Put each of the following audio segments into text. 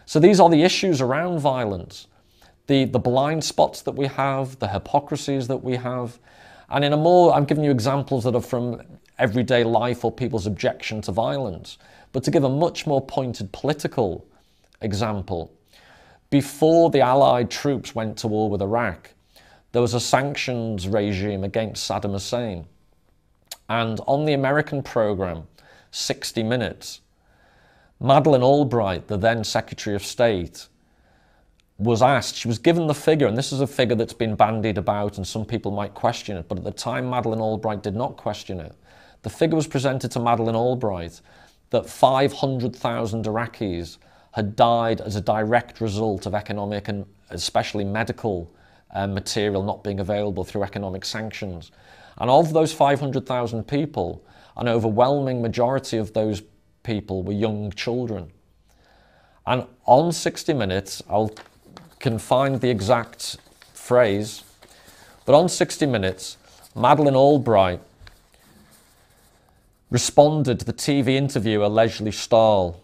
So these are the issues around violence, the blind spots that we have, the hypocrisies that we have. And in a more, I'm giving you examples that are from everyday life or people's objection to violence. But to give a much more pointed political example, before the Allied troops went to war with Iraq, there was a sanctions regime against Saddam Hussein. And on the American program, 60 Minutes, Madeleine Albright, the then Secretary of State, was asked, she was given the figure, and this is a figure that's been bandied about and some people might question it, but at the time Madeleine Albright did not question it. The figure was presented to Madeleine Albright that 500,000 Iraqis had died as a direct result of economic and especially medical material not being available through economic sanctions. And of those 500,000 people, an overwhelming majority of those people were young children. And on 60 Minutes, can find the exact phrase, but on 60 Minutes, Madeleine Albright responded to the TV interviewer Leslie Stahl.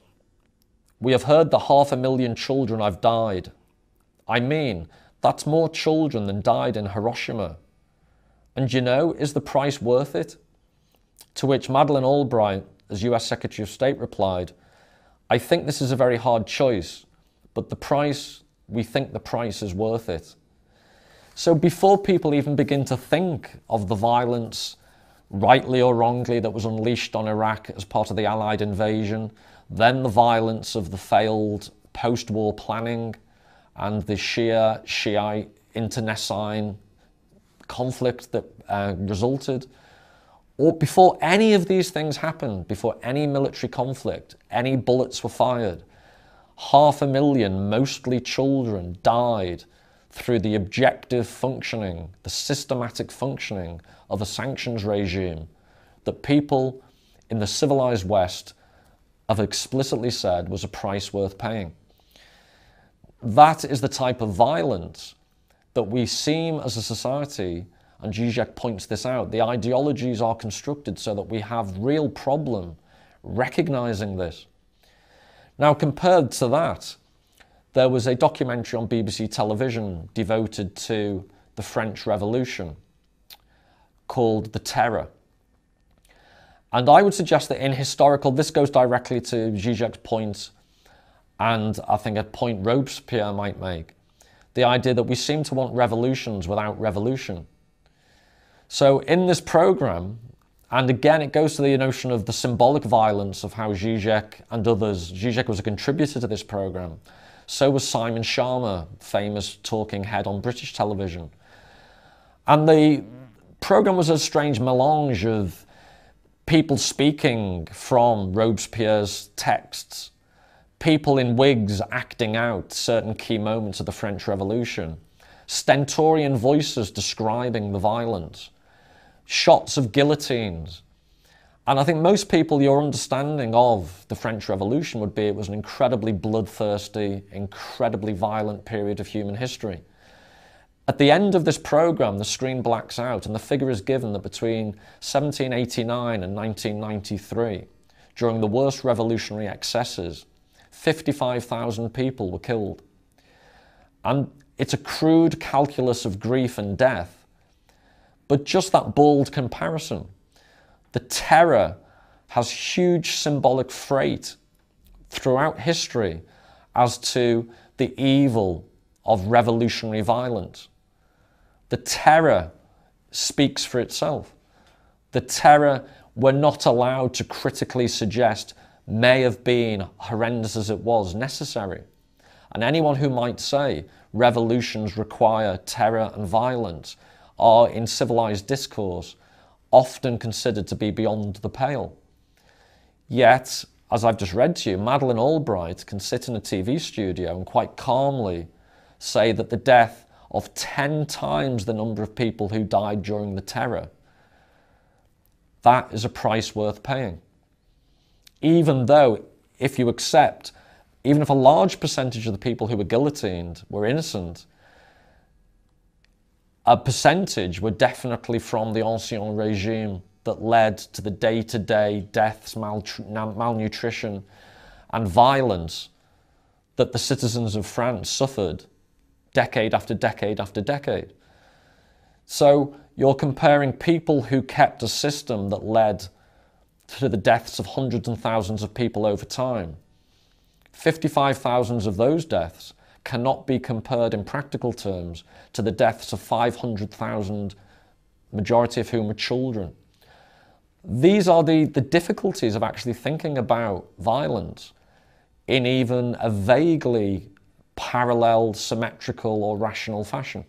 "We have heard that 500,000 children have died. I mean, that's more children than died in Hiroshima. And you know, is the price worth it?" To which Madeleine Albright, as US Secretary of State, replied, "I think this is a very hard choice, but we think the price is worth it." So before people even begin to think of the violence, rightly or wrongly, that was unleashed on Iraq as part of the Allied invasion, then the violence of the failed post-war planning and the Shiite internecine conflict that resulted, or before any of these things happened, before any military conflict, any bullets were fired, 500,000, mostly children, died through the objective functioning, the systematic functioning of a sanctions regime that people in the civilized West have explicitly said was a price worth paying. That is the type of violence that we seem as a society, and Zizek points this out, the ideologies are constructed so that we have real problem recognizing this. Now, compared to that, there was a documentary on BBC television devoted to the French Revolution called The Terror. And I would suggest that in historical, this goes directly to Zizek's point, and I think a point Robespierre might make, the idea that we seem to want revolutions without revolution. So in this program, and again, it goes to the notion of the symbolic violence of how Zizek and others, Zizek was a contributor to this program. So was Simon Sharma, famous talking head on British television. And the program was a strange melange of people speaking from Robespierre's texts, people in wigs acting out certain key moments of the French Revolution, stentorian voices describing the violence, shots of guillotines. And I think most people, your understanding of the French Revolution would be it was an incredibly bloodthirsty, incredibly violent period of human history. At the end of this program, the screen blacks out and the figure is given that between 1789 and 1993, during the worst revolutionary excesses, 55,000 people were killed. And it's a crude calculus of grief and death, but just that bald comparison. The terror has huge symbolic freight throughout history as to the evil of revolutionary violence. The terror speaks for itself. The terror we're not allowed to critically suggest may have been, horrendous as it was, necessary. And anyone who might say revolutions require terror and violence are, in civilized discourse, often considered to be beyond the pale. Yet, as I've just read to you, Madeleine Albright can sit in a TV studio and quite calmly say that the death of 10 times the number of people who died during the terror, that is a price worth paying. Even though, if you accept, even if a large percentage of the people who were guillotined were innocent, a percentage were definitely from the ancien regime that led to the day-to-day deaths, malnutrition and violence that the citizens of France suffered decade after decade after decade. So you're comparing people who kept a system that led to the deaths of hundreds and thousands of people over time. 55,000 of those deaths cannot be compared in practical terms to the deaths of 500,000, majority of whom are children. These are the difficulties of actually thinking about violence in even a vaguely parallel, symmetrical or rational fashion.